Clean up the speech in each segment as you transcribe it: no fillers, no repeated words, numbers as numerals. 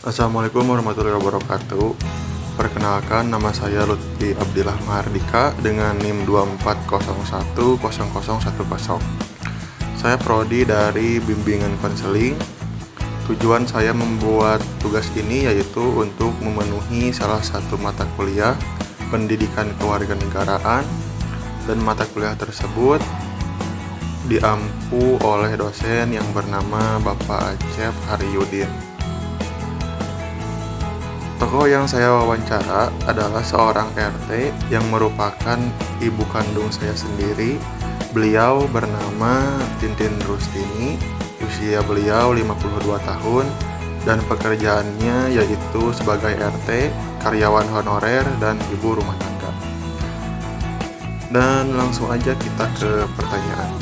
Assalamualaikum warahmatullahi wabarakatuh. Perkenalkan, nama saya Lutfi Abdillah Mahardika dengan NIM 24010010. Saya prodi dari bimbingan konseling. Tujuan saya membuat tugas ini yaitu untuk memenuhi salah satu mata kuliah pendidikan kewarganegaraan, dan mata kuliah tersebut diampu oleh dosen yang bernama Bapak Acep Haryudin. Tokoh yang saya wawancara adalah seorang RT yang merupakan ibu kandung saya sendiri. Beliau bernama Tintin Rustini, usia beliau 52 tahun, dan pekerjaannya yaitu sebagai RT, karyawan honorer, dan ibu rumah tangga. Dan langsung aja kita ke pertanyaan.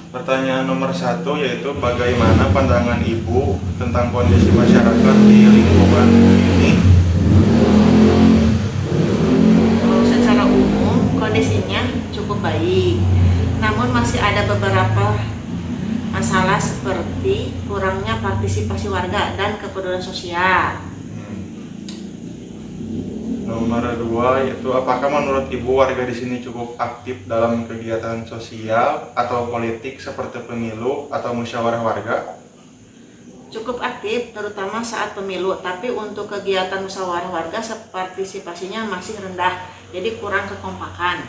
Pertanyaan nomor 1 yaitu bagaimana pandangan Ibu tentang kondisi masyarakat di lingkungan ini? Secara umum kondisinya cukup baik, namun masih ada beberapa masalah seperti kurangnya partisipasi warga dan kepedulian sosial. Nomor 2 yaitu apakah menurut Ibu warga di sini cukup aktif dalam kegiatan sosial atau politik seperti pemilu atau musyawarah warga? Cukup aktif terutama saat pemilu, tapi untuk kegiatan musyawarah warga partisipasinya masih rendah, jadi kurang kekompakan.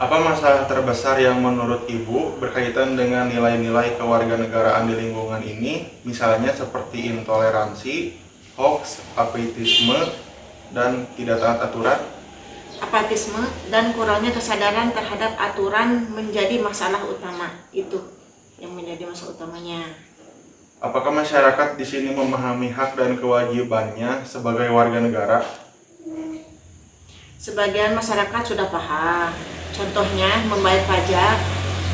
Apa masalah terbesar yang menurut Ibu berkaitan dengan nilai-nilai kewarganegaraan di lingkungan ini, misalnya seperti intoleransi, hoax, apatisme, dan tidak taat aturan? Apatisme dan kurangnya kesadaran terhadap aturan menjadi masalah utama, itu yang menjadi masalah utamanya. Apakah masyarakat di sini memahami hak dan kewajibannya sebagai warga negara? Sebagian masyarakat sudah paham, contohnya membayar pajak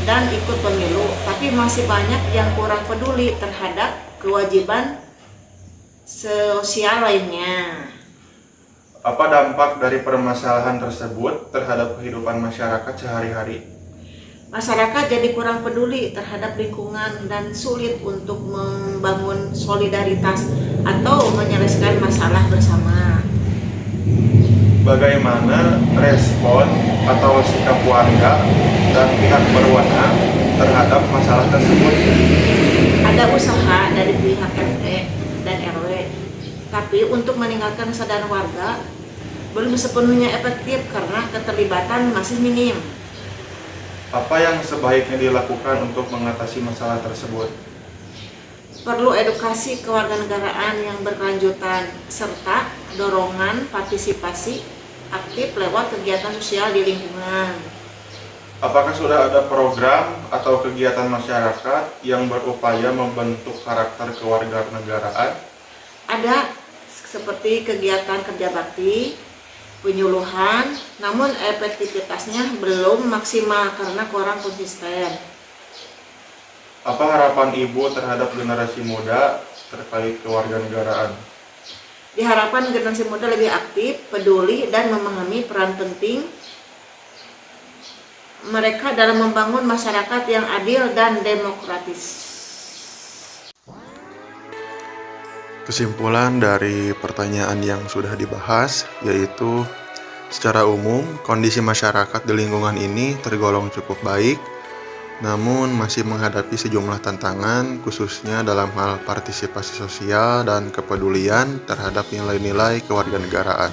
dan ikut pemilu, tapi masih banyak yang kurang peduli terhadap kewajiban sosial lainnya. Apa dampak dari permasalahan tersebut terhadap kehidupan masyarakat sehari-hari? Masyarakat jadi kurang peduli terhadap lingkungan dan sulit untuk membangun solidaritas atau menyelesaikan masalah bersama. Bagaimana respon atau sikap warga dan pihak berwenang terhadap masalah tersebut? Ada usaha dari pihak RT dan RW, tapi untuk meningkatkan kesadaran warga belum sepenuhnya efektif karena keterlibatan masih minim. Apa yang sebaiknya dilakukan untuk mengatasi masalah tersebut? Perlu edukasi kewarganegaraan yang berkelanjutan serta dorongan partisipasi aktif lewat kegiatan sosial di lingkungan. Apakah sudah ada program atau kegiatan masyarakat yang berupaya membentuk karakter kewarganegaraan? Ada seperti kegiatan kerja bakti, penyuluhan, namun efektivitasnya belum maksimal karena kurang konsisten. Apa harapan Ibu terhadap generasi muda terkait kewarganegaraan? Diharapkan generasi muda lebih aktif, peduli, dan memahami peran penting mereka dalam membangun masyarakat yang adil dan demokratis. Kesimpulan dari pertanyaan yang sudah dibahas yaitu secara umum kondisi masyarakat di lingkungan ini tergolong cukup baik, namun masih menghadapi sejumlah tantangan khususnya dalam hal partisipasi sosial dan kepedulian terhadap nilai-nilai kewarganegaraan.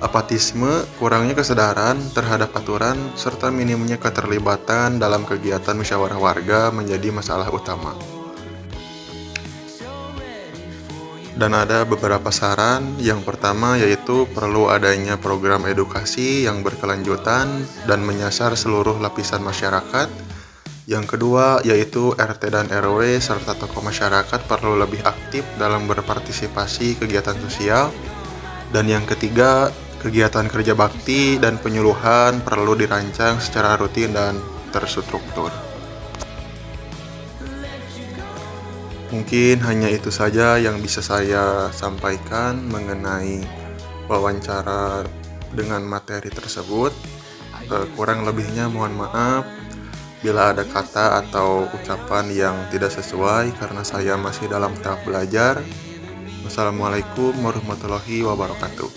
Apatisme, kurangnya kesadaran terhadap aturan, serta minimnya keterlibatan dalam kegiatan musyawarah warga menjadi masalah utama. Dan ada beberapa saran. Yang pertama yaitu perlu adanya program edukasi yang berkelanjutan dan menyasar seluruh lapisan masyarakat. Yang kedua yaitu RT dan RW serta tokoh masyarakat perlu lebih aktif dalam berpartisipasi kegiatan sosial. Dan yang ketiga, kegiatan kerja bakti dan penyuluhan perlu dirancang secara rutin dan terstruktur. Mungkin hanya itu saja yang bisa saya sampaikan mengenai wawancara dengan materi tersebut. Kurang lebihnya mohon maaf. Bila ada kata atau ucapan yang tidak sesuai karena saya masih dalam tahap belajar. Wassalamualaikum warahmatullahi wabarakatuh.